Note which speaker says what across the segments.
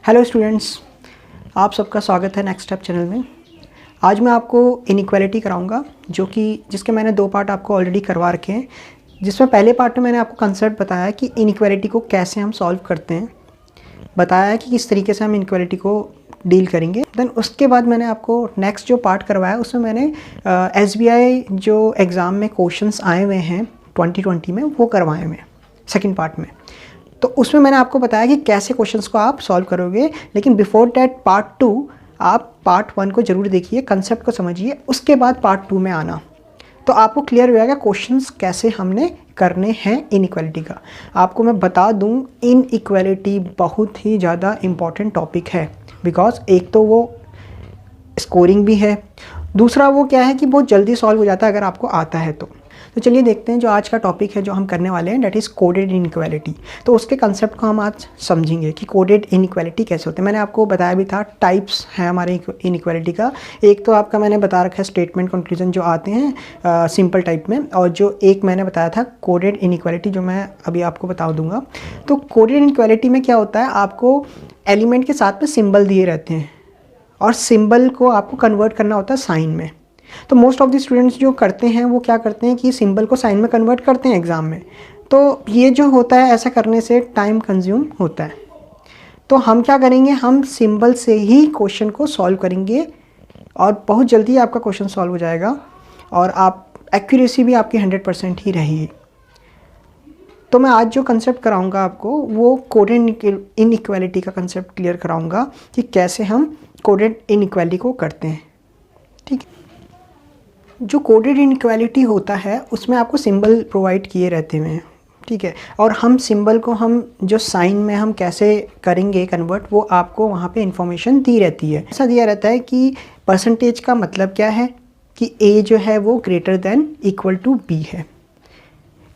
Speaker 1: Hello students, आप सबका स्वागत है नेक्स्ट स्टेप चैनल में। आज मैं आपको इनइक्वालिटी कराऊंगा जिसके मैंने 2 पार्ट आपको ऑलरेडी करवा रखे हैं। जिसमें पहले पार्ट में मैंने आपको कंसेप्ट बताया कि इनइक्वालिटी को कैसे हम सॉल्व करते हैं, बताया है कि किस तरीके से हम इनइक्वालिटी को डील करेंगे। देन उसके बाद मैंने आपको नेक्स्ट जो पार्ट करवाया उसमें मैंने SBI जो एग्ज़ाम में क्वेश्चंस आए हुए हैं 2020 में वो करवाए हुए हैं सेकेंड पार्ट में। तो उसमें मैंने आपको बताया कि कैसे क्वेश्चंस को आप सॉल्व करोगे। लेकिन बिफोर डैट पार्ट 2 आप पार्ट 1 को ज़रूर देखिए, कंसेप्ट को समझिए, उसके बाद पार्ट 2 में आना तो आपको क्लियर हो जाएगा क्वेश्चंस कैसे हमने करने हैं इनइक्वालिटी का। आपको मैं बता दूं, इनइक्वालिटी बहुत ही ज़्यादा इम्पॉर्टेंट टॉपिक है। बिकॉज एक तो वो स्कोरिंग भी है, दूसरा वो क्या है कि बहुत जल्दी सॉल्व हो जाता है अगर आपको आता है तो चलिए देखते हैं जो आज का टॉपिक है जो हम करने वाले हैं, डेट इज़ कोडेड इनइक्वालिटी। तो उसके कंसेप्ट को हम आज समझेंगे कि कोडेड इनइक्वालिटी कैसे होते हैं। मैंने आपको बताया भी था टाइप्स हैं हमारे इनइक्वालिटी का। एक तो आपका मैंने बता रखा है स्टेटमेंट कंक्लूजन जो आते हैं सिंपल टाइप में, और जो एक मैंने बताया था कोडेड इनइक्वालिटी जो मैं अभी आपको बता दूंगा। तो कोडेड इनइक्वालिटी में क्या होता है, आपको एलिमेंट के साथ में सिंबल दिए रहते हैं और सिंबल को आपको कन्वर्ट करना होता है साइन में। तो मोस्ट ऑफ द स्टूडेंट्स जो करते हैं वो क्या करते हैं कि सिंबल को साइन में कन्वर्ट करते हैं एग्ज़ाम में। तो ये जो होता है ऐसा करने से टाइम कंज्यूम होता है। तो हम क्या करेंगे, हम सिंबल से ही क्वेश्चन को सॉल्व करेंगे और बहुत जल्दी आपका क्वेश्चन सॉल्व हो जाएगा और आप एक्यूरेसी भी आपकी 100% ही रहेगी। तो मैं आज जो कंसेप्ट कराऊंगा आपको वो कोडेड इनइक्वालिटी का कंसेप्ट क्लियर कराऊंगा कि कैसे हम कोडेड इनइक्वालिटी को करते हैं। ठीक है, जो कोडेड इनइक्वालिटी होता है उसमें आपको सिंबल प्रोवाइड किए रहते हैं, ठीक है, और हम सिंबल को हम जो साइन में हम कैसे करेंगे कन्वर्ट वो आपको वहाँ पे इंफॉर्मेशन दी रहती है। ऐसा दिया रहता है कि परसेंटेज का मतलब क्या है कि A जो है वो greater than equal to B है।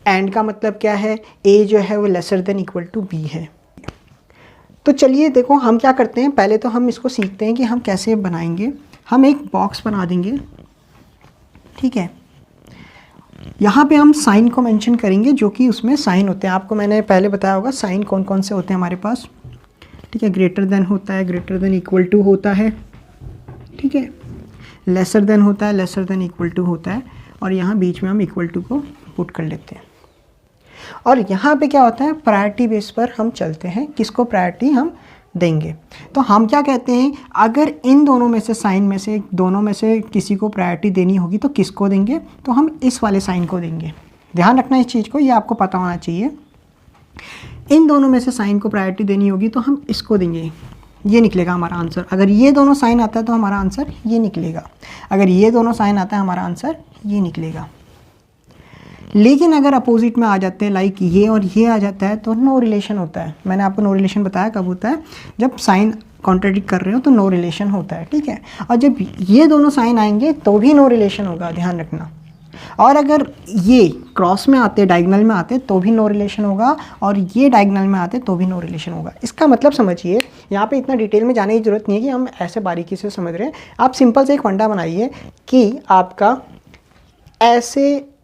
Speaker 1: एंड का मतलब क्या है, A जो है वो lesser than equal to B है। तो चलिए देखो हम क्या करते हैं, पहले तो हम इसको सीखते हैं कि हम कैसे बनाएंगे। हम एक बॉक्स बना देंगे, ठीक है। यहाँ पे हम साइन को मेंशन करेंगे जो कि उसमें साइन होते हैं। आपको मैंने पहले बताया होगा साइन कौन कौन से होते हैं हमारे पास, ठीक है। ग्रेटर देन होता है, ग्रेटर देन इक्वल टू होता है, ठीक है। लेसर देन होता है, लेसर देन इक्वल टू होता है, और यहाँ बीच में हम इक्वल टू को पुट कर लेते हैं। और यहाँ पे क्या होता है, प्रायोरिटी बेस पर हम चलते हैं, किसको प्रायोरिटी हम देंगे। तो हम क्या कहते हैं, अगर इन दोनों में से साइन में से दोनों में से किसी को प्रायोरिटी देनी होगी तो किसको देंगे, तो हम इस वाले साइन को देंगे। ध्यान रखना इस चीज़ को, ये आपको पता होना चाहिए। इन दोनों में से साइन को प्रायोरिटी देनी होगी तो हम इसको देंगे, ये निकलेगा हमारा आंसर। अगर ये दोनों साइन आता है तो हमारा आंसर ये निकलेगा, अगर ये दोनों साइन आता है हमारा आंसर ये निकलेगा। लेकिन अगर अपोजिट में आ जाते हैं, लाइक ये और ये आ जाता है, तो नो रिलेशन होता है। मैंने आपको नो रिलेशन बताया कब होता है, जब साइन कॉन्ट्राडिक्ट कर रहे हो तो नो रिलेशन होता है, ठीक है। और जब ये दोनों साइन आएंगे तो भी नो रिलेशन होगा, ध्यान रखना। और अगर ये क्रॉस में आते, डायगोनल में आते तो भी नो रिलेशन होगा, और ये डायगोनल में आते तो भी नो रिलेशन होगा। इसका मतलब समझिए, यहाँ पे इतना डिटेल में जाने की ज़रूरत नहीं है कि हम ऐसे बारीकी से समझ रहे हैं। आप सिंपल से एक फंडा बनाइए कि आपका ऐसे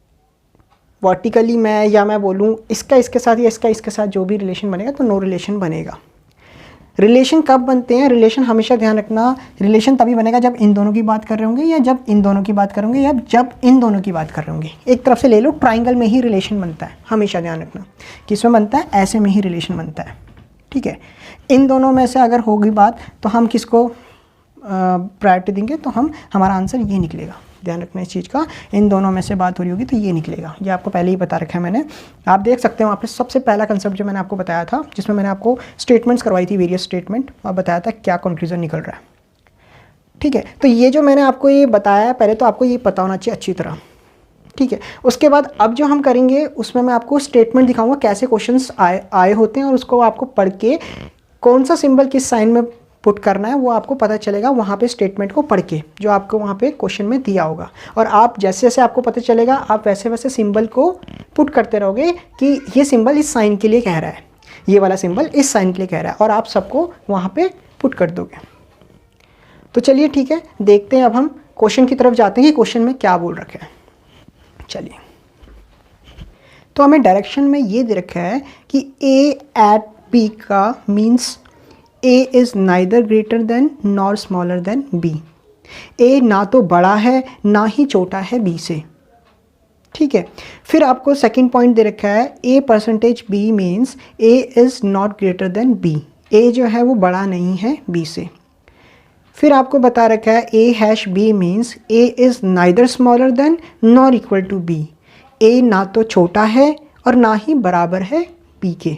Speaker 1: वर्टिकली मैं बोलूँ इसका इसके साथ या इसका इसके साथ जो भी रिलेशन बनेगा तो नो रिलेशन बनेगा। रिलेशन कब बनते हैं, रिलेशन हमेशा ध्यान रखना, रिलेशन तभी बनेगा जब इन दोनों की बात कर रहे होंगे, या जब इन दोनों की बात कर रहे होंगे, या जब इन दोनों की बात कर रहे होंगे। एक तरफ से ले लो, ट्राइंगल में ही रिलेशन बनता है, हमेशा ध्यान रखना। किसमें बनता है, ऐसे में ही रिलेशन बनता है, ठीक है। इन दोनों में से अगर होगी बात तो हम किसको प्रायोरिटी देंगे, तो हमारा आंसर ये निकलेगा। ध्यान रखना इस चीज़ का, इन दोनों में से बात हो रही होगी तो ये निकलेगा। ये आपको पहले ही बता रखा है मैंने, आप देख सकते हो वहाँ पे सबसे पहला कंसेप्ट जो मैंने आपको बताया था, जिसमें मैंने आपको स्टेटमेंट्स करवाई थी, वेरियस स्टेटमेंट, और बताया था क्या कंक्लूजन निकल रहा है, ठीक है। तो ये जो मैंने आपको ये बताया है, पहले तो आपको ये पता होना चाहिए अच्छी तरह, ठीक है। उसके बाद अब जो हम करेंगे उसमें मैं आपको स्टेटमेंट दिखाऊंगा कैसे क्वेश्चंस आए होते हैं, और उसको आपको पढ़ के कौन सा सिंबल किस साइन में पुट करना है वो आपको पता चलेगा वहाँ पे स्टेटमेंट को पढ़ के, जो आपको वहाँ पे क्वेश्चन में दिया होगा। और आप जैसे जैसे आपको पता चलेगा आप वैसे वैसे सिंबल को पुट करते रहोगे कि ये सिंबल इस साइन के लिए कह रहा है, ये वाला सिंबल इस साइन के लिए कह रहा है, और आप सबको वहाँ पे पुट कर दोगे। तो चलिए ठीक है, देखते हैं अब हम क्वेश्चन की तरफ जाते हैं कि क्वेश्चन में क्या बोल रखा है। चलिए, तो हमें डायरेक्शन में ये दे रखा है कि A at B का means A is neither greater than nor smaller than B. A ना तो बड़ा है ना ही छोटा है बी से, ठीक है। फिर आपको सेकंड पॉइंट दे रखा है A percentage B means A is not greater than B. A जो है वो बड़ा नहीं है बी से। फिर आपको बता रखा है A hash B means A is neither smaller than nor equal to B. A ना तो छोटा है और ना ही बराबर है बी के।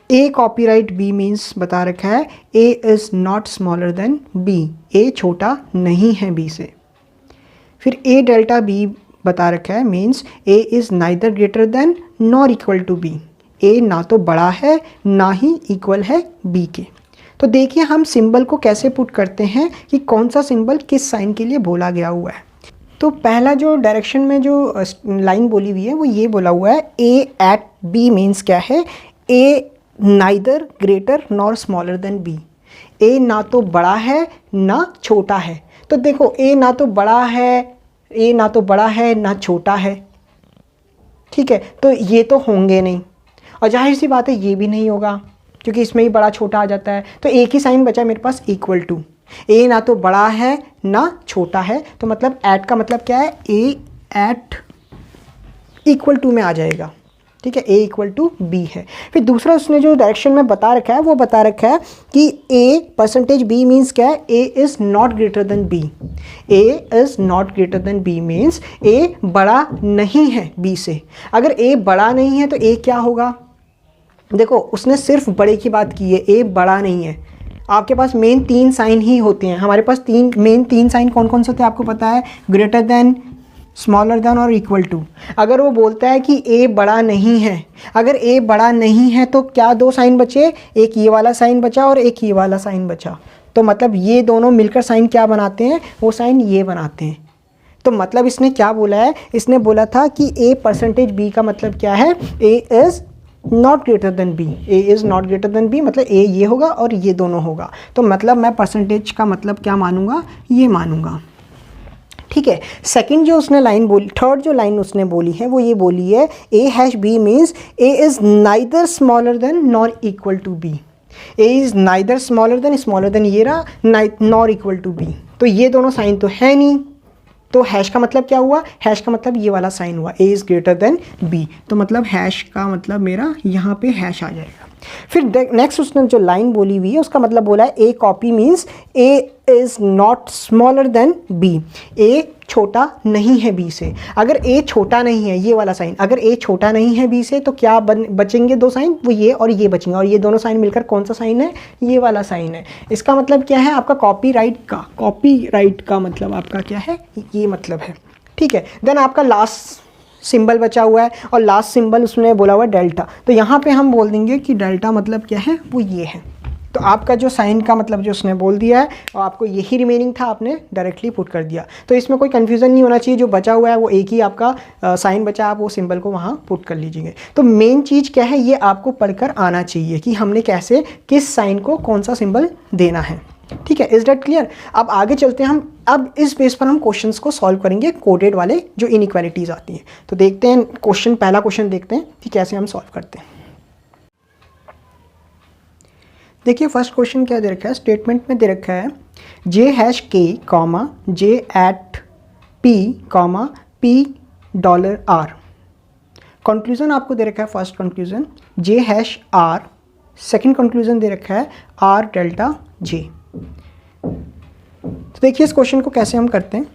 Speaker 1: ए कॉपीराइट बी मीन्स बता रखा है A is not smaller than B. A छोटा नहीं है बी से। फिर ए डेल्टा बी बता रखा है means A is neither greater than nor equal to B. A ना तो बड़ा है ना ही इक्वल है बी के। तो देखिए हम सिंबल को कैसे पुट करते हैं कि कौन सा सिंबल किस साइन के लिए बोला गया हुआ है। तो पहला जो डायरेक्शन में जो लाइन बोली हुई है वो ये बोला हुआ है ए एट बी मीन्स क्या है, A neither greater nor smaller than B. A ना तो बड़ा है ना छोटा है। तो देखो ए ना तो बड़ा है, ए ना तो बड़ा है ना छोटा है, ठीक है, तो ये तो होंगे नहीं और जाहिर सी बात है ये भी नहीं होगा क्योंकि इसमें ही बड़ा छोटा आ जाता है। तो एक ही साइन बचा मेरे पास इक्वल टू। ए ना तो बड़ा है ना छोटा है, तो मतलब एट का मतलब क्या है, ए एट इक्वल टू में आ जाएगा, ठीक है, ए इक्वल टू बी है। फिर दूसरा उसने जो डायरेक्शन में बता रखा है वो बता रखा है कि ए परसेंटेज बी मीन्स क्या है, A is not greater than B. A is not greater than B means A बड़ा नहीं है बी से। अगर ए बड़ा नहीं है तो ए क्या होगा, देखो उसने सिर्फ बड़े की बात की है, ए बड़ा नहीं है। आपके पास मेन तीन साइन ही होते हैं, हमारे पास मेन तीन साइन कौन कौन से होते हैं आपको पता है, ग्रेटर देन, स्मॉलर देन और इक्वल टू। अगर वो बोलता है कि ए बड़ा नहीं है, अगर ए बड़ा नहीं है तो क्या दो साइन बचे, एक ये वाला साइन बचा और एक ये वाला साइन बचा। तो मतलब ये दोनों मिलकर साइन क्या बनाते हैं, वो साइन ये बनाते हैं। तो मतलब इसने क्या बोला है, इसने बोला था कि ए परसेंटेज बी का मतलब क्या है, A is not greater than B. A is not greater than B मतलब ए ये होगा और ये दोनों होगा। तो मतलब मैं परसेंटेज का मतलब क्या मानूंगा, ये मानूंगा, ठीक है। सेकंड जो उसने लाइन बोली, थर्ड जो लाइन उसने बोली है वो ये बोली है A hash B means A is neither smaller than nor equal to B. A is neither smaller than ये रहा, नॉर इक्वल टू बी। तो ये दोनों साइन तो है नहीं, तो हैश का मतलब क्या हुआ, हैश का मतलब ये वाला साइन हुआ, A is greater than B. तो मतलब हैश का मतलब मेरा यहाँ पे हैश आ जाएगा। फिर नेक्स्ट उसने जो लाइन बोली हुई है उसका मतलब बोला है A copy means A is not smaller than B. A छोटा नहीं है बी से। अगर ए छोटा नहीं है, ये वाला साइन, अगर ए छोटा नहीं है बी से तो क्या बचेंगे दो साइन, वो ये और ये बचेंगे और ये दोनों साइन मिलकर कौन सा साइन है, ये वाला साइन है। इसका मतलब क्या है आपका कॉपीराइट का मतलब आपका क्या है, ये मतलब है, ठीक है। देन आपका लास्ट सिंबल बचा हुआ है और लास्ट सिंबल उसने बोला हुआ है डेल्टा। तो यहाँ पे हम बोल देंगे कि डेल्टा मतलब क्या है, वो ये है। तो आपका जो साइन का मतलब जो उसने बोल दिया है और आपको यही रिमेनिंग था, आपने डायरेक्टली पुट कर दिया। तो इसमें कोई कन्फ्यूज़न नहीं होना चाहिए, जो बचा हुआ है वो एक ही आपका साइन बचा, आप वो सिंबल को वहाँ पुट कर लीजिए। तो मेन चीज़ क्या है, ये आपको पढ़कर आना चाहिए कि हमने कैसे किस साइन को कौन सा सिंबल देना है, ठीक है। Is that clear. अब आगे चलते हैं हम, अब इस बेस पर हम क्वेश्चंस को सॉल्व करेंगे, कोडेड वाले जो इनइक्वालिटीज़ आती हैं। तो देखते हैं क्वेश्चन, पहला क्वेश्चन देखते हैं कि कैसे हम सॉल्व करते हैं। देखिए फर्स्ट क्वेश्चन क्या दे रखा है, स्टेटमेंट में दे रखा है J hash K comma J at P comma P dollar R. Conclusion आपको दे रखा है, first conclusion J hash R, second conclusion दे रखा है आर डेल्टा जे। तो देखिए इस क्वेश्चन को कैसे हम करते हैं।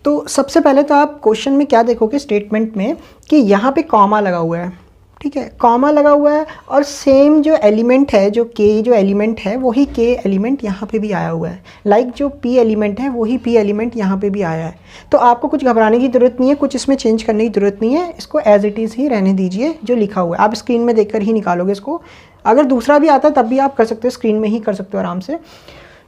Speaker 1: तो सबसे पहले तो आप क्वेश्चन में क्या देखोगे, स्टेटमेंट में, कि यहाँ पे कॉमा लगा हुआ है, ठीक है, कॉमा लगा हुआ है और सेम जो एलिमेंट है, जो के जो एलिमेंट है वही के एलिमेंट यहाँ पे भी आया हुआ है। लाइक जो पी एलिमेंट है वही पी एलिमेंट यहाँ पे भी आया है। तो आपको कुछ घबराने की ज़रूरत नहीं है, कुछ इसमें चेंज करने की ज़रूरत नहीं है, इसको एज इट इज़ ही रहने दीजिए जो लिखा हुआ है। आप स्क्रीन में देखकर ही निकालोगे इसको, अगर दूसरा भी आता है तब भी आप कर सकते हो, स्क्रीन में ही कर सकते हो आराम से।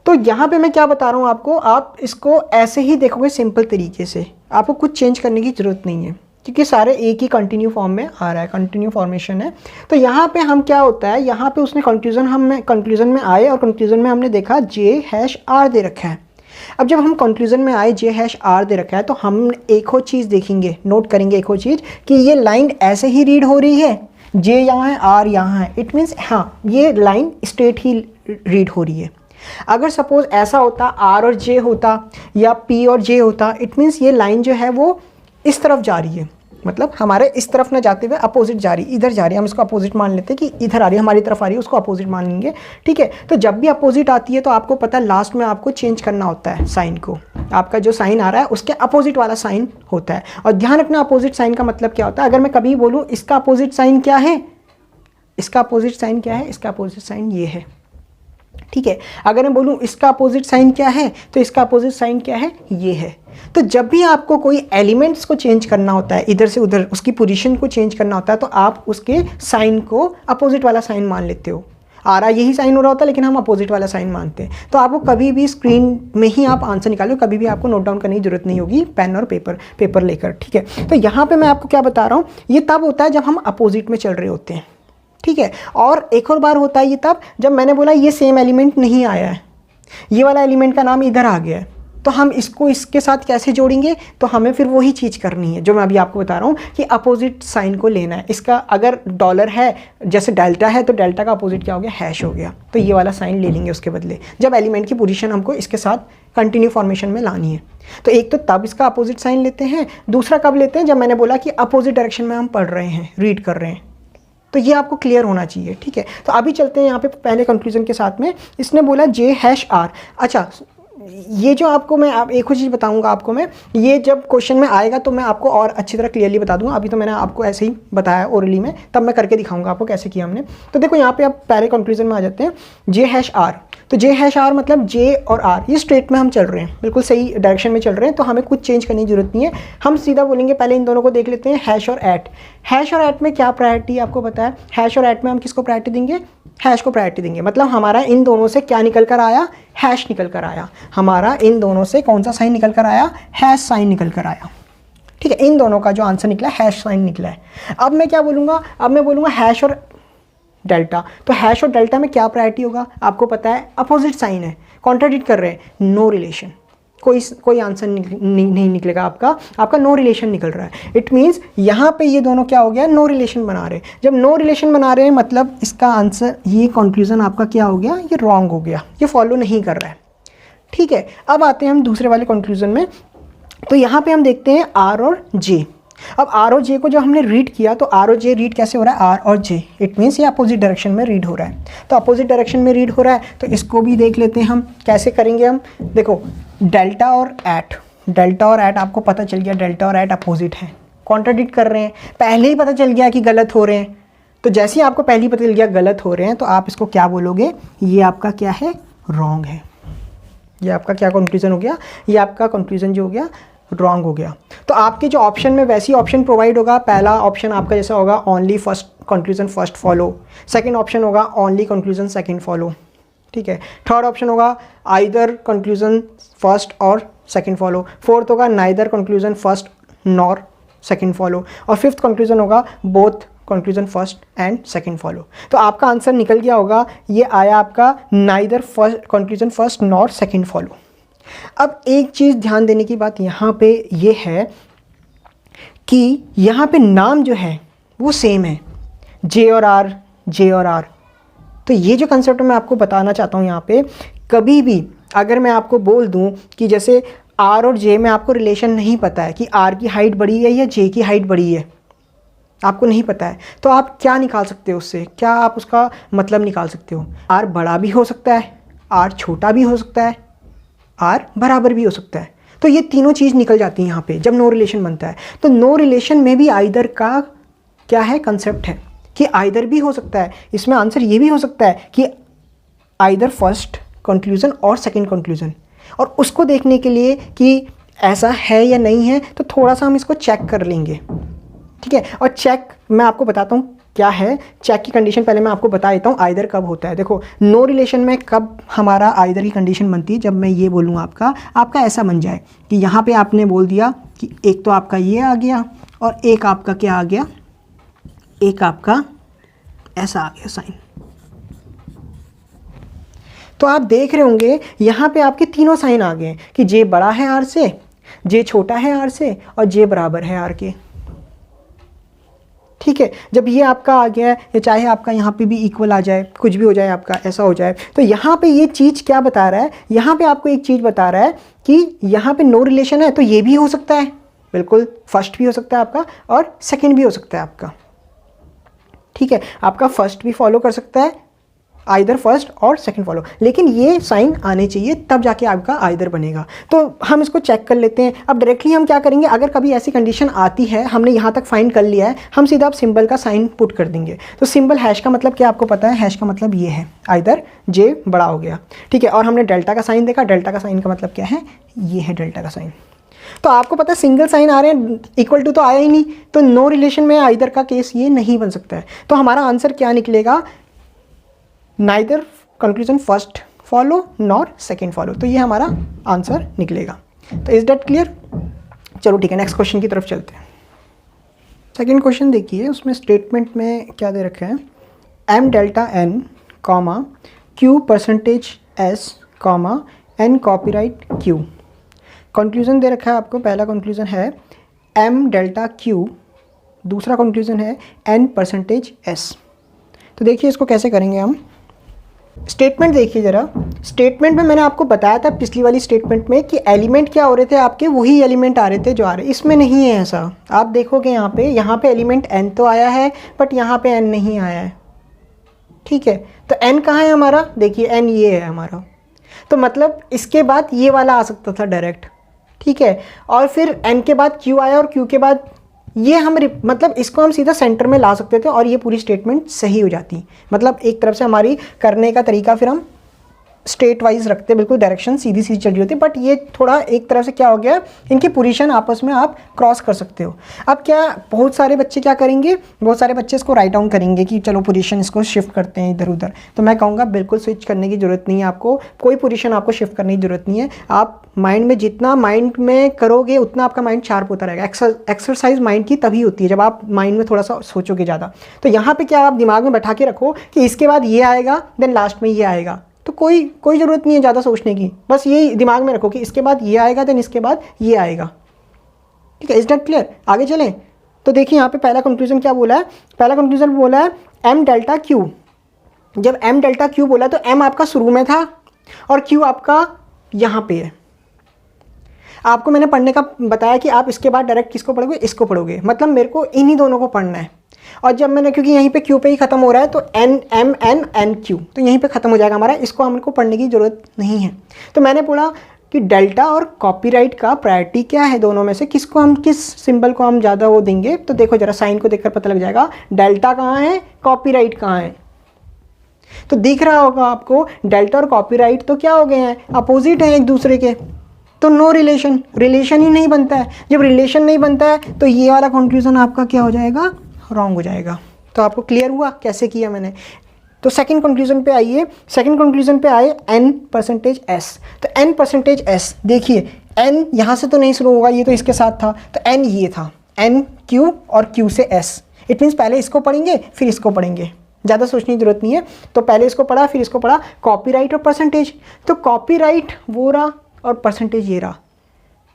Speaker 1: तो यहाँ पे मैं क्या बता रहा हूँ आपको, आप इसको ऐसे ही देखोगे सिंपल तरीके से, आपको कुछ चेंज करने की ज़रूरत नहीं है क्योंकि सारे एक ही कंटिन्यू फॉर्म में आ रहा है, कंटिन्यू फॉर्मेशन है। तो यहाँ पे हम क्या होता है, यहाँ पे उसने कंक्लूजन में आए और कंक्लूजन में हमने देखा जे हैश आर दे रखा है। अब जब हम कंक्लूजन में आए जे हैश आर दे रखा है तो हम एक और चीज़ देखेंगे, नोट करेंगे एक और चीज़ कि ये लाइन ऐसे ही रीड हो रही है जे यहाँ है, आर यहाँ है, इट मीन्स हाँ ये लाइन स्ट्रेट ही रीड हो रही है। अगर सपोज ऐसा होता आर और जे होता या पी और जे होता, इट मीन्स ये लाइन जो है वो इस तरफ जा रही है, मतलब हमारे इस तरफ ना जाते हुए अपोजिट जा रही, इधर जा रही है, हम इसको अपोजिट मान लेते हैं कि इधर आ रही है, हमारी तरफ आ रही है, उसको अपोजिट मान लेंगे, ठीक है। तो जब भी अपोजिट आती है तो आपको पता है लास्ट में आपको चेंज करना होता है साइन को, आपका जो साइन आ रहा है उसके अपोजिट वाला साइन होता है। और ध्यान रखना अपोजिट साइन का मतलब क्या होता है। अगर मैं कभी बोलूँ इसका अपोजिट साइन क्या है, इसका अपोजिट साइन क्या है, इसका अपोजिट साइन ये है, ठीक है। अगर मैं बोलूँ इसका अपोजिट साइन क्या है, तो इसका अपोजिट साइन क्या है, ये है। तो जब भी आपको कोई एलिमेंट्स को चेंज करना होता है, इधर से उधर उसकी पोजीशन को चेंज करना होता है, तो आप उसके साइन को अपोजिट वाला साइन मान लेते हो। आ रहा यही साइन हो रहा होता है लेकिन हम अपोजिट वाला साइन मानते हैं। तो आपको कभी भी स्क्रीन में ही आप आंसर निकालो, कभी भी आपको नोट डाउन करने की जरूरत नहीं होगी पेन और पेपर लेकर, ठीक है। तो यहाँ पे मैं आपको क्या बता रहा हूँ, ये तब होता है जब हम अपोजिट में चल रहे होते हैं, ठीक है। और एक और बार होता है ये तब जब मैंने बोला ये सेम एलिमेंट नहीं आया है, ये वाला एलिमेंट का नाम इधर आ गया है, तो हम इसको इसके साथ कैसे जोड़ेंगे, तो हमें फिर वही चीज़ करनी है जो मैं अभी आपको बता रहा हूँ कि अपोजिट साइन को लेना है। इसका अगर डॉलर है, जैसे डेल्टा है, तो डेल्टा का अपोजिट क्या हो गया, हैश हो गया, तो ये वाला साइन ले लेंगे उसके बदले, जब एलिमेंट की पोजीशन हमको इसके साथ कंटिन्यू फॉर्मेशन में लानी है। तो एक तो तब इसका अपोजिट साइन लेते हैं, दूसरा कब लेते हैं, जब मैंने बोला कि अपोजिट डायरेक्शन में हम पढ़ रहे हैं, रीड कर रहे हैं। तो ये आपको क्लियर होना चाहिए, ठीक है। तो अभी चलते हैं यहाँ पे पहले कंक्लूजन के साथ में। इसने बोला जे हैश आर, अच्छा ये जो आपको मैं एक और चीज़ बताऊंगा आपको मैं, ये जब क्वेश्चन में आएगा तो मैं आपको और अच्छी तरह क्लियरली बता दूंगा। अभी तो मैंने आपको ऐसे ही बताया ओरली में, तब मैं करके दिखाऊंगा आपको कैसे किया हमने। तो देखो यहाँ पे आप पहले कंक्लूजन में आ जाते हैं, जे हैश आर। तो जे हैश आर मतलब जे और आर ये स्ट्रेट में हम चल रहे हैं, बिल्कुल सही डायरेक्शन में चल रहे हैं, तो हमें कुछ चेंज करने की जरूरत नहीं है। हम सीधा बोलेंगे, पहले इन दोनों को देख लेते हैं, हैश और एट। हैश और एट में क्या प्रायोरिटी आपको पता है, हैश और एट में हम किसको प्रायोरिटी देंगे, हैश को प्रायोरिटी देंगे। मतलब हमारा इन दोनों से क्या निकल कर आया, हैश निकल कर आया। हमारा इन दोनों से कौन सा साइन निकल कर आया, हैश साइन निकल कर आया, ठीक है। इन दोनों का जो आंसर निकला हैश साइन निकला है। अब मैं क्या बोलूँगा, अब मैं बोलूँगा हैश और डेल्टा। तो हैश और डेल्टा में क्या प्रायोरिटी होगा, आपको पता है अपोजिट साइन है, कॉन्ट्राडिक्ट कर रहे हैं, नो रिलेशन, कोई आंसर नहीं निकलेगा आपका नो रिलेशन निकल रहा है। इट मीन्स यहाँ पे ये दोनों क्या हो गया, नो रिलेशन बना रहे हैं। जब नो रिलेशन बना रहे हैं मतलब इसका आंसर, ये कंक्लूजन आपका क्या हो गया, ये रॉन्ग हो गया, ये फॉलो नहीं कर रहा है, ठीक है। अब आते हैं हम दूसरे वाले कंक्लूजन में। तो यहाँ पे हम देखते हैं आर और जे। अब आर और जे को जब हमने रीड किया तो आर और जे रीड कैसे हो रहा है, आर और जे, इट मीन्स ये अपोजिट डायरेक्शन में रीड हो रहा है। तो अपोजिट डायरेक्शन में रीड हो रहा है, तो इसको भी देख लेते हैं हम कैसे करेंगे। हम देखो डेल्टा और एट, डेल्टा और एट आपको पता चल गया, डेल्टा और एट अपोजिट है, कॉन्ट्राडिक्ट कर रहे हैं, पहले ही पता चल गया कि गलत हो रहे हैं। तो जैसे ही आपको पहले ही पता चल गया गलत हो रहे हैं, तो आप इसको क्या बोलोगे, ये आपका क्या है, रॉन्ग है। ये आपका क्या कंक्लूजन हो गया, ये आपका कंक्लूजन जो हो गया रॉन्ग हो गया। तो आपके जो ऑप्शन में वैसी ऑप्शन प्रोवाइड होगा, पहला ऑप्शन आपका जैसा होगा only first conclusion first follow, second option होगा ओनली कंक्लूजन सेकंड फॉलो, ठीक है। थर्ड ऑप्शन होगा आइदर कंक्लूजन फर्स्ट और सेकंड फॉलो, फोर्थ होगा neither conclusion first nor second follow, और फिफ्थ कंक्लूजन होगा both conclusion first and second follow. तो आपका आंसर निकल गया होगा, ये आया आपका neither first conclusion first nor second follow. अब एक चीज़ ध्यान देने की बात यहाँ पे ये है कि यहाँ पे नाम जो है वो सेम है, जे और आर, जे और आर। तो ये जो कंसेप्ट मैं आपको बताना चाहता हूँ यहाँ पे, कभी भी अगर मैं आपको बोल दूँ कि जैसे आर और जे में आपको रिलेशन नहीं पता है कि आर की हाइट बड़ी है या जे की हाइट बड़ी है, आपको नहीं पता है, तो आप क्या निकाल सकते हो उससे, क्या आप उसका मतलब निकाल सकते हो। आर बड़ा भी हो सकता है, आर छोटा भी हो सकता है, आर बराबर भी हो सकता है। तो ये तीनों चीज़ निकल जाती है यहाँ पे जब नो रिलेशन बनता है। तो नो रिलेशन में भी आइदर का क्या है, कंसेप्ट है कि आइदर भी हो सकता है। इसमें आंसर ये भी हो सकता है कि आइदर फर्स्ट कंक्लूजन और सेकंड कंक्लूजन। और उसको देखने के लिए कि ऐसा है या नहीं है, तो थोड़ा सा हम इसको चेक कर लेंगे, ठीक है। और चेक मैं आपको बताता हूँ क्या है। चेक की कंडीशन पहले मैं आपको बता देता हूँ आइदर कब होता है। देखो नो रिलेशन में कब हमारा आइदर की कंडीशन बनती है, जब मैं ये बोलूँ आपका ऐसा बन जाए कि यहाँ पे आपने बोल दिया कि एक तो आपका ये आ गया और एक आपका क्या आ गया, एक आपका ऐसा आ गया साइन। तो आप देख रहे होंगे यहाँ पे आपके तीनों साइन आ गए कि जे बड़ा है आर से, जे छोटा है आर से और जे बराबर है आर के। ठीक है, जब ये आपका आ गया है, या चाहे आपका यहाँ पे भी इक्वल आ जाए, कुछ भी हो जाए आपका, ऐसा हो जाए, तो यहाँ पे ये चीज़ क्या बता रहा है, यहाँ पे आपको एक चीज़ बता रहा है कि यहाँ पे नो रिलेशन है, तो ये भी हो सकता है, बिल्कुल फर्स्ट भी हो सकता है आपका और सेकंड भी हो सकता है आपका। ठीक है, आपका फर्स्ट भी फॉलो कर सकता है, आइदर फर्स्ट और सेकंड फॉलो, लेकिन ये साइन आने चाहिए तब जाके आपका आइदर बनेगा। तो हम इसको चेक कर लेते हैं। अब डायरेक्टली हम क्या करेंगे, अगर कभी ऐसी कंडीशन आती है, हमने यहाँ तक फाइंड कर लिया है, हम सीधा अब सिंबल का साइन पुट कर देंगे। तो सिंबल हैश का मतलब क्या आपको पता है, हैश का मतलब ये है, आइदर जे बड़ा हो गया। ठीक है, और हमने डेल्टा का साइन देखा, डेल्टा का साइन का मतलब क्या है, ये है डेल्टा का साइन। तो आपको पता है सिंगल साइन आ रहे हैं, इक्वल टू तो आया ही नहीं, तो नो रिलेशन में आइदर का केस ये नहीं बन सकता है। तो हमारा आंसर क्या निकलेगा, neither conclusion first follow nor second follow. तो ये हमारा आंसर निकलेगा। तो इज दैट क्लियर? चलो ठीक है, नेक्स्ट क्वेश्चन की तरफ चलते हैं। सेकेंड क्वेश्चन देखिए, उसमें स्टेटमेंट में क्या दे रखा है, M delta N comma Q percentage S comma N copyright Q. Conclusion दे रखा है आपको, पहला कंक्लूजन है एम डेल्टा क्यू, दूसरा कंक्लूजन है एन परसेंटेज एस। तो देखिए इसको कैसे करेंगे हम। स्टेटमेंट देखिए ज़रा, स्टेटमेंट में मैंने आपको बताया था पिछली वाली स्टेटमेंट में कि एलिमेंट क्या हो रहे थे आपके, वही एलिमेंट आ रहे थे जो आ रहे, इसमें नहीं है ऐसा। आप देखोगे यहाँ पे एलिमेंट n तो आया है, बट यहाँ पे n नहीं आया है। ठीक है, तो n कहाँ है हमारा, देखिए n ये है हमारा, तो मतलब इसके बाद ये वाला आ सकता था डायरेक्ट। ठीक है, और फिर n के बाद q आया और q के बाद ये हम मतलब इसको हम सीधा सेंटर में ला सकते थे और ये पूरी स्टेटमेंट सही हो जाती। मतलब एक तरफ से हमारी करने का तरीका फिर हम स्टेट वाइज रखते, बिल्कुल डायरेक्शन सीधी सीधी चल रही होती, बट ये थोड़ा एक तरफ से क्या हो गया, इनकी पोजीशन आपस में आप क्रॉस कर सकते हो। अब क्या बहुत सारे बच्चे क्या करेंगे, बहुत सारे बच्चे इसको राइट डाउन करेंगे कि चलो पोजीशन इसको शिफ्ट करते हैं इधर उधर। तो मैं कहूँगा बिल्कुल स्विच करने की ज़रूरत नहीं है, आपको कोई पोजीशन आपको शिफ्ट करने की ज़रूरत नहीं है। आप माइंड में जितना माइंड में करोगे उतना आपका माइंड शार्प होता रहेगा। एक्सरसाइज माइंड की तभी होती है जब आप माइंड में थोड़ा सा सोचोगे ज़्यादा। तो यहाँ पे क्या आप दिमाग में बैठा के रखो कि इसके बाद ये आएगा, देन लास्ट में ये आएगा, तो कोई ज़रूरत नहीं है ज़्यादा सोचने की, बस ये दिमाग में रखो कि इसके बाद ये आएगा, देन इसके बाद ये आएगा। ठीक है, इज दैट क्लियर? आगे चलें। तो देखिए यहाँ पे पहला कंक्लूजन क्या बोला है, पहला कंक्लूजन बोला है एम डेल्टा क्यू। जब एम डेल्टा क्यू बोला तो एम आपका शुरू में था और क्यू आपका यहाँ पे है। आपको मैंने पढ़ने का बताया कि आप इसके बाद डायरेक्ट किसको पढ़ोगे, इसको पढ़ोगे, मतलब मेरे को इन्हीं दोनों को पढ़ना है। और जब मैंने, क्योंकि यहीं पे क्यू पे ही खत्म हो रहा है, तो N M N N Q, तो यहीं पे खत्म हो जाएगा हमारा, इसको हमको पढ़ने की ज़रूरत नहीं है। तो मैंने बोला कि डेल्टा और कॉपीराइट का प्रायोरिटी क्या है दोनों में से, किसको हम, किस सिंबल को हम ज़्यादा वो देंगे। तो देखो जरा साइन को देखकर पता लग जाएगा डेल्टा कहाँ है, कॉपीराइट कहाँ है। तो दिख रहा होगा आपको डेल्टा और कॉपीराइट तो क्या हो गए हैं, अपोजिट हैं एक दूसरे के, तो नो रिलेशन, रिलेशन ही नहीं बनता है। जब रिलेशन नहीं बनता है तो ये वाला कंक्लूजन आपका क्या हो जाएगा, रॉन्ग हो जाएगा। तो आपको क्लियर हुआ कैसे किया मैंने। तो सेकंड कंक्लूजन पे आइए, सेकंड कंक्लूजन पे आए n परसेंटेज s। तो n परसेंटेज s देखिए, n यहाँ से तो नहीं शुरू होगा, ये तो इसके साथ था, तो n ये था, n q और q से s। इट मीन्स पहले इसको पढ़ेंगे फिर इसको पढ़ेंगे, ज़्यादा सोचने की जरूरत नहीं है। तो पहले इसको पढ़ा फिर इसको पढ़ा, कॉपीराइट और परसेंटेज। तो कॉपीराइट वो रहा और परसेंटेज ये रहा,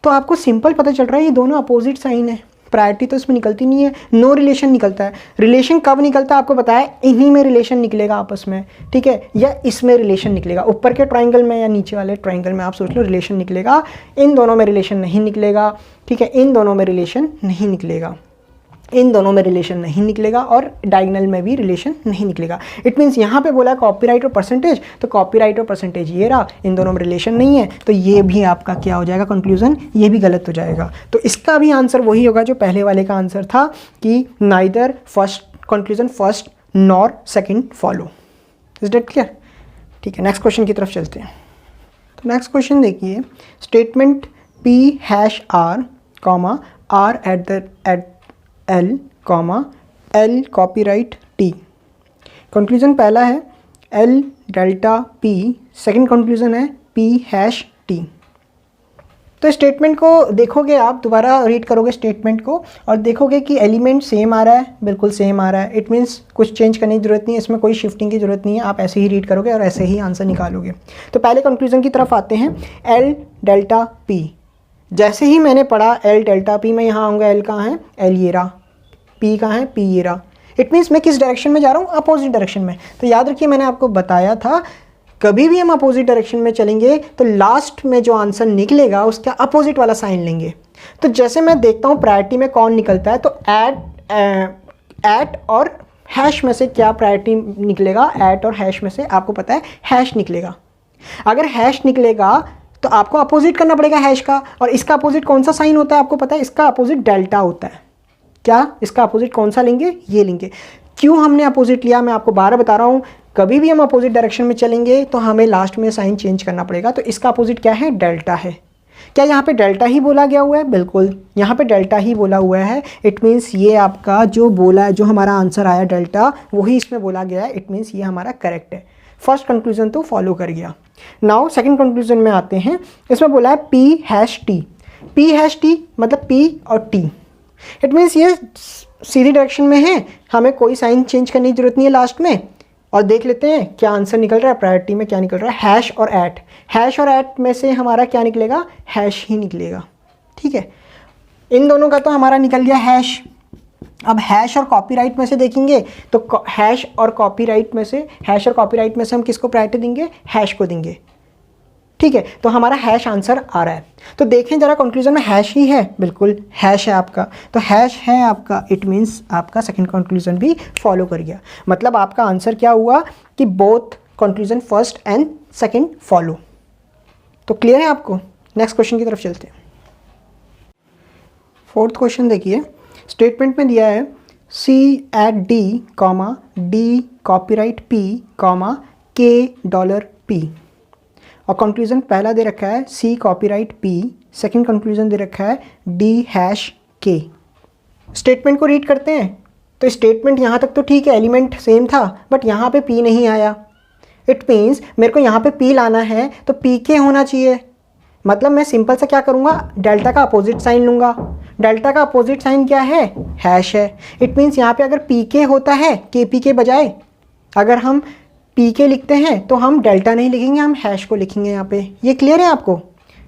Speaker 1: तो आपको सिंपल पता चल रहा है ये दोनों अपोजिट साइन है। प्रायोरिटी तो इसमें निकलती नहीं है, नो रिलेशन निकलता है। रिलेशन कब निकलता है आपको बताया, इन्हीं में रिलेशन निकलेगा आपस में। ठीक है, या इसमें रिलेशन निकलेगा, ऊपर के ट्राइंगल में या नीचे वाले ट्राइंगल में, आप सोच लो रिलेशन निकलेगा। इन दोनों में रिलेशन नहीं निकलेगा। ठीक है, इन दोनों में रिलेशन नहीं निकलेगा, इन दोनों में रिलेशन नहीं निकलेगा, और डायगोनल में भी रिलेशन नहीं निकलेगा। इट मीन्स यहाँ पे बोला कॉपीराइट और परसेंटेज, तो कॉपीराइट और परसेंटेज ये रहा, इन दोनों में रिलेशन नहीं है, तो ये भी आपका क्या हो जाएगा कंक्लूजन, ये भी गलत हो जाएगा। तो इसका भी आंसर वही होगा जो पहले वाले का आंसर था कि neither first conclusion first nor second follow. Is that clear? ठीक है, नेक्स्ट क्वेश्चन की तरफ चलते हैं। तो नेक्स्ट क्वेश्चन देखिए, statement P hash R comma R at L comma L copyright T। Conclusion पहला है L delta P, second conclusion है P हैश T। तो स्टेटमेंट को देखोगे आप, दोबारा रीड करोगे स्टेटमेंट को और देखोगे कि एलिमेंट सेम आ रहा है, बिल्कुल सेम आ रहा है। इट मीन्स कुछ चेंज करने की ज़रूरत नहीं है, इसमें कोई शिफ्टिंग की ज़रूरत नहीं है, आप ऐसे ही रीड करोगे और ऐसे ही आंसर निकालोगे। तो पहले कंक्लूजन की तरफ आते हैं, L डेल्टा P। जैसे ही मैंने पढ़ा L डेल्टा P, मैं यहाँ आऊँगा, L कहाँ है, L ये रहा, P कहाँ है, P ये रहा। इट मीन्स मैं किस डायरेक्शन में जा रहा हूँ, अपोजिट डायरेक्शन में। तो याद रखिए मैंने आपको बताया था कभी भी हम अपोजिट डायरेक्शन में चलेंगे तो लास्ट में जो आंसर निकलेगा उसका अपोजिट वाला साइन लेंगे। तो जैसे मैं देखता हूँ प्रायोरिटी में कौन निकलता है, तो एट और हैश में से क्या प्रायोरिटी निकलेगा, एट और हैश में से आपको पता है हैश निकलेगा। अगर हैश निकलेगा तो आपको अपोजिट करना पड़ेगा हैश का, और इसका अपोजिट कौन सा साइन होता है आपको पता है, इसका अपोजिट डेल्टा होता है। क्या इसका अपोजिट कौन सा लेंगे, ये लेंगे। क्यों हमने अपोजिट लिया मैं आपको बार बता रहा हूँ, कभी भी हम अपोजिट डायरेक्शन में चलेंगे तो हमें लास्ट में साइन चेंज करना पड़ेगा। तो इसका अपोजिट क्या है, डेल्टा है। क्या यहाँ पे डेल्टा ही बोला गया हुआ है, बिल्कुल यहाँ पे डेल्टा ही बोला हुआ है। इट मीन्स ये आपका जो बोला है, जो हमारा आंसर आया डेल्टा, वही इसमें बोला गया है। इट मीन्स ये हमारा करेक्ट है। फर्स्ट कंक्लूजन तो फॉलो कर गया। नाउ सेकंड कंक्लूजन में आते हैं। इसमें बोला है P hash T। P hash T मतलब P और T। इट मीन्स ये सीधी डायरेक्शन में है, हमें कोई साइन चेंज करने की जरूरत नहीं है लास्ट में। और देख लेते हैं क्या आंसर निकल रहा है, प्रायोरिटी में क्या निकल रहा है, हैश और एट। हैश और एट में से हमारा क्या निकलेगा, हैश ही निकलेगा। ठीक है, इन दोनों का तो हमारा निकल गया हैश। अब हैश और कॉपीराइट में से देखेंगे तो हैश और कॉपीराइट में से हम किसको प्रायोरिटी देंगे, हैश को देंगे। ठीक है, तो हमारा हैश आंसर आ रहा है। तो देखें जरा कंक्लूजन में हैश ही है, बिल्कुल हैश है आपका। तो हैश है आपका, इट मीन्स आपका सेकंड कंक्लूजन भी फॉलो कर गया। मतलब आपका आंसर क्या हुआ कि both conclusion first and second follow. तो क्लियर है आपको। नेक्स्ट क्वेश्चन की तरफ चलते हैं। फोर्थ क्वेश्चन देखिए, स्टेटमेंट में दिया है C at D, D copyright P, K $P। और कंक्लूजन पहला दे रखा है C copyright P, second conclusion दे रखा है D हैश K। स्टेटमेंट को रीड करते हैं। तो स्टेटमेंट यहाँ तक तो ठीक है, एलिमेंट सेम था, बट यहाँ पे P नहीं आया। इट मीन्स मेरे को यहाँ पे P लाना है तो PK होना चाहिए। मतलब मैं सिंपल सा क्या करूँगा, डेल्टा का अपोजिट साइन लूँगा। डेल्टा का अपोजिट साइन क्या है, हैश है। इट मीन्स यहाँ पे अगर PK होता है KP के बजाय, अगर हम PK लिखते हैं तो हम डेल्टा नहीं लिखेंगे, हम हैश को लिखेंगे यहाँ पे। ये क्लियर है आपको।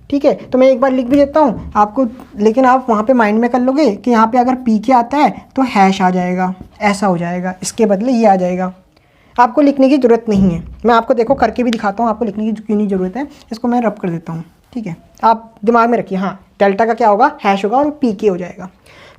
Speaker 1: ठीक है, तो मैं एक बार लिख भी देता हूँ आपको, लेकिन आप वहाँ पे माइंड में कर लोगे कि यहाँ पे अगर PK आता है तो हैश आ जाएगा, ऐसा हो जाएगा, इसके बदले ये आ जाएगा। आपको लिखने की ज़रूरत नहीं है। मैं आपको देखो करके भी दिखाता हूँ, आपको लिखने की क्यों नहीं ज़रूरत है। इसको मैं रब कर देता हूँ। ठीक है, आप दिमाग में रखिए, हाँ डेल्टा का क्या होगा, हैश होगा और PK हो जाएगा।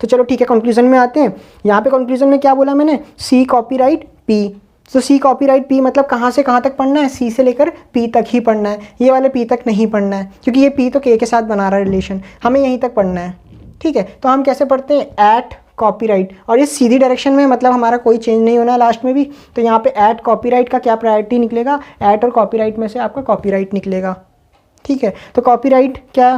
Speaker 1: तो चलो ठीक है, कंक्लूजन में आते हैं। यहाँ पे कंक्लूजन में क्या बोला मैंने, C कॉपीराइट P। तो C कॉपीराइट P मतलब कहाँ से कहाँ तक पढ़ना है, C से लेकर P तक ही पढ़ना है। ये वाले P तक नहीं पढ़ना है, क्योंकि ये P तो K के साथ बना रहा है रिलेशन, हमें यहीं तक पढ़ना है। ठीक है, तो हम कैसे पढ़ते हैं, एट कॉपीराइट, और ये सीधी डायरेक्शन में, मतलब हमारा कोई चेंज नहीं होना है लास्ट में भी। तो यहाँ पे एट कॉपीराइट का क्या प्रायोरिटी निकलेगा, एट और कॉपीराइट में से आपका कॉपीराइट निकलेगा। ठीक है, तो कॉपीराइट क्या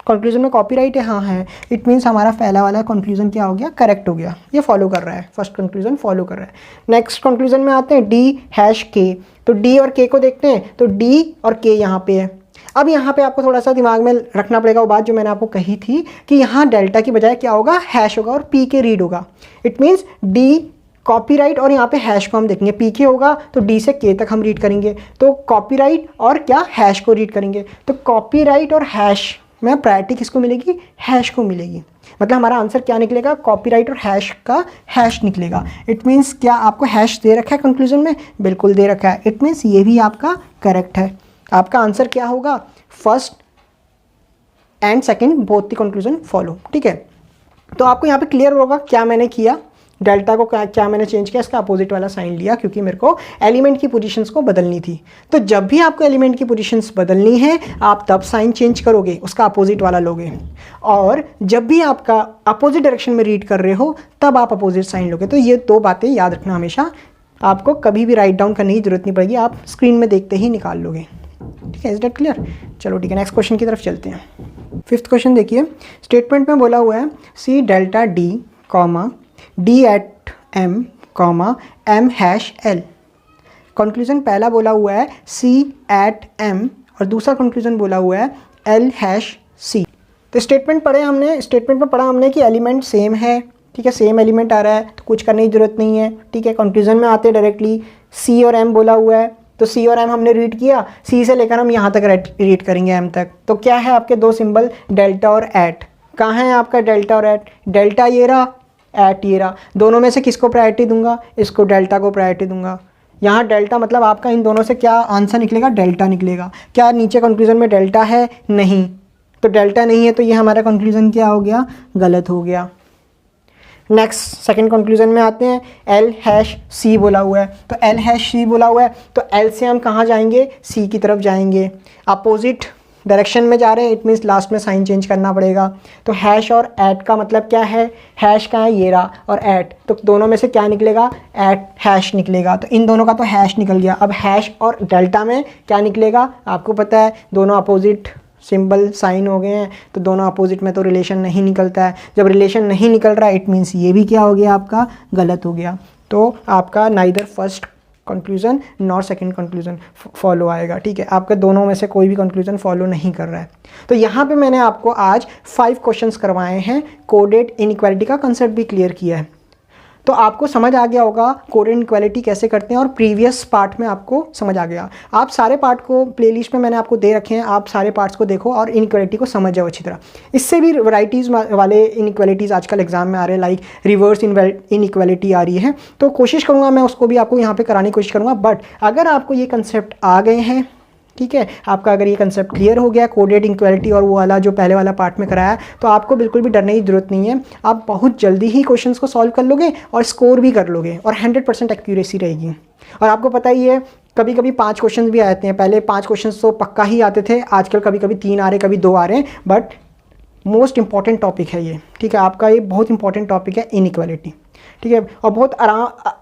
Speaker 1: कंक्लूजन में कॉपीराइट है, हाँ है। इट मीन्स हमारा पहला वाला कंक्लूजन क्या हो गया, करेक्ट हो गया। ये फॉलो कर रहा है, फर्स्ट कंक्लूजन फॉलो कर रहा है। नेक्स्ट कंक्लूजन में आते हैं, D हैश K। तो D और K को देखते हैं, तो D और K यहाँ पे है। अब यहाँ पे आपको थोड़ा सा दिमाग में रखना पड़ेगा वो बात जो मैंने आपको कही थी कि यहाँ डेल्टा की बजाय क्या होगा, हैश होगा और PK रीड होगा। इट मीन्स D कॉपीराइट और यहाँ पे हैश को हम देखेंगे, PK होगा तो D से K तक हम रीड करेंगे। तो कॉपीराइट और क्या, हैश को रीड करेंगे। तो कॉपीराइट और हैश में प्रायोरिटी किसको मिलेगी, हैश को मिलेगी। मतलब हमारा आंसर क्या निकलेगा, कॉपीराइट और हैश का हैश निकलेगा। इट मीन्स क्या आपको हैश दे रखा है कंक्लूजन में, बिल्कुल दे रखा है। इट मीन्स ये भी आपका करेक्ट है। आपका आंसर क्या होगा, first and second both the conclusion follow. ठीक है, तो आपको यहाँ पे क्लियर होगा क्या मैंने किया, डेल्टा को क्या मैंने चेंज किया, इसका अपोजिट वाला साइन लिया, क्योंकि मेरे को एलिमेंट की पोजीशंस को बदलनी थी। तो जब भी आपको एलिमेंट की पोजीशंस बदलनी है आप तब साइन चेंज करोगे, उसका अपोजिट वाला लोगे। और जब भी आपका अपोजिट डायरेक्शन में रीड कर रहे हो तब आप अपोजिट साइन लोगे। तो ये दो बातें याद रखना हमेशा, आपको कभी भी राइट डाउन करने की जरूरत नहीं पड़ेगी, आप स्क्रीन में देखते ही निकाल लोगे। ठीक है, इज दैट क्लियर। चलो ठीक है, नेक्स्ट क्वेश्चन की तरफ चलते हैं। फिफ्थ क्वेश्चन देखिए, स्टेटमेंट में बोला हुआ है C delta D, D at M, M hash L। Conclusion पहला बोला हुआ है C एट M और दूसरा कंक्लूजन बोला हुआ है L हैश C। तो स्टेटमेंट पढ़े हमने, स्टेटमेंट में पढ़ा हमने कि एलिमेंट सेम है। ठीक है, सेम एलिमेंट आ रहा है तो कुछ करने की जरूरत नहीं है। ठीक है, कंक्लूजन में आते डायरेक्टली C और M बोला हुआ है, तो C और M हमने रीड किया, C से लेकर हम यहाँ तक रीड करेंगे M तक। तो क्या है आपके दो सिंबल, डेल्टा और एट। कहाँ है आपका डेल्टा और एट, डेल्टा ये रहा एट ये रहा, दोनों में से किसको प्रायोरिटी दूंगा, इसको डेल्टा को प्रायोरिटी दूंगा। यहाँ डेल्टा मतलब आपका इन दोनों से क्या आंसर निकलेगा, डेल्टा निकलेगा। क्या नीचे कंक्लूजन में डेल्टा है, नहीं, तो डेल्टा नहीं है तो ये हमारा कंक्लूजन क्या हो गया, गलत हो गया। नेक्स्ट सेकंड कंक्लूजन में आते हैं, एल हैश सी बोला हुआ है, तो एल हैश सी बोला हुआ है तो एल से हम कहाँ जाएंगे, सी की तरफ जाएंगे। अपोजिट डायरेक्शन में जा रहे हैं, इट मीन्स लास्ट में साइन चेंज करना पड़ेगा। तो हैश और एट का मतलब क्या है, हैश का है ये रहा और एट, तो दोनों में से क्या निकलेगा, एट हैश निकलेगा। तो इन दोनों का तो हैश निकल गया। अब हैश और डेल्टा में क्या निकलेगा, आपको पता है दोनों अपोजिट सिंबल साइन हो गए हैं, तो दोनों अपोजिट में तो रिलेशन नहीं निकलता है। जब रिलेशन नहीं निकल रहा है इट मीन्स ये भी क्या हो गया, आपका गलत हो गया। तो आपका neither first conclusion nor second conclusion follow आएगा, ठीक है। आपका दोनों में से कोई भी कंक्लूजन फॉलो नहीं कर रहा है। तो यहाँ पे मैंने आपको आज 5 क्वेश्चंस करवाए हैं, कोडेड इनइक्वालिटी का कंसेप्ट भी क्लियर किया है। तो आपको समझ आ गया होगा कोडेड इनइक्वालिटी कैसे करते हैं, और प्रीवियस पार्ट में आपको समझ आ गया। आप सारे पार्ट को प्लेलिस्ट में मैंने आपको दे रखे हैं, आप सारे पार्ट्स को देखो और इनइक्वालिटी को समझ जाओ अच्छी तरह। इससे भी वैराइटीज़ वाले इनइक्वालिटीज़ आजकल एग्जाम में आ रहे हैं, लाइक रिवर्स इनइक्वालिटी आ रही है, तो कोशिश करूँगा मैं उसको भी आपको यहाँ पर कराने की कोशिश करूँगा। बट अगर आपको ये कंसेप्ट आ गए हैं, ठीक है, आपका अगर ये कंसेप्ट क्लियर हो गया कोडेड इनइक्वालिटी और वो वाला जो पहले वाला पार्ट में कराया, तो आपको बिल्कुल भी डरने की जरूरत नहीं है। आप बहुत जल्दी ही क्वेश्चंस को सॉल्व कर लोगे और स्कोर भी कर लोगे, और 100% एक्यूरेसी रहेगी। और आपको पता ही है कभी कभी 5 क्वेश्चन भी आते हैं, पहले 5 क्वेश्चन तो पक्का ही आते थे, आजकल कभी कभी 3 आ रहे, कभी 2 आ रहे हैं। बट मोस्ट इंपॉर्टेंट टॉपिक है ये, ठीक है, आपका ये बहुत इंपॉर्टेंट टॉपिक है इनइक्वालिटी, ठीक है। और बहुत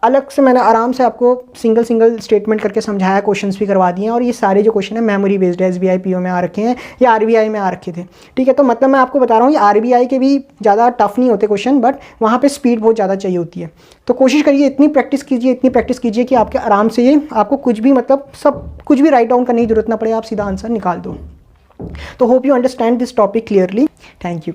Speaker 1: अलग से मैंने आराम से आपको सिंगल स्टेटमेंट करके समझाया, क्वेश्चंस भी करवा दिए हैं। और ये सारे जो क्वेश्चन है मेमोरी बेस्ड है, SBI PO में आ रखे हैं या RBI में आ रखे थे, ठीक है। तो मतलब मैं आपको बता रहा हूँ ये RBI के भी ज़्यादा टफ नहीं होते क्वेश्चन, बट वहाँ पे स्पीड बहुत ज़्यादा चाहिए होती है। तो कोशिश करिए, इतनी प्रैक्टिस कीजिए कि आपके आराम से ये आपको कुछ भी मतलब सब कुछ भी राइट डाउन करने की जरूरत ना पड़े, आप सीधा आंसर निकाल दो। तो hope you understand this topic clearly. Thank you.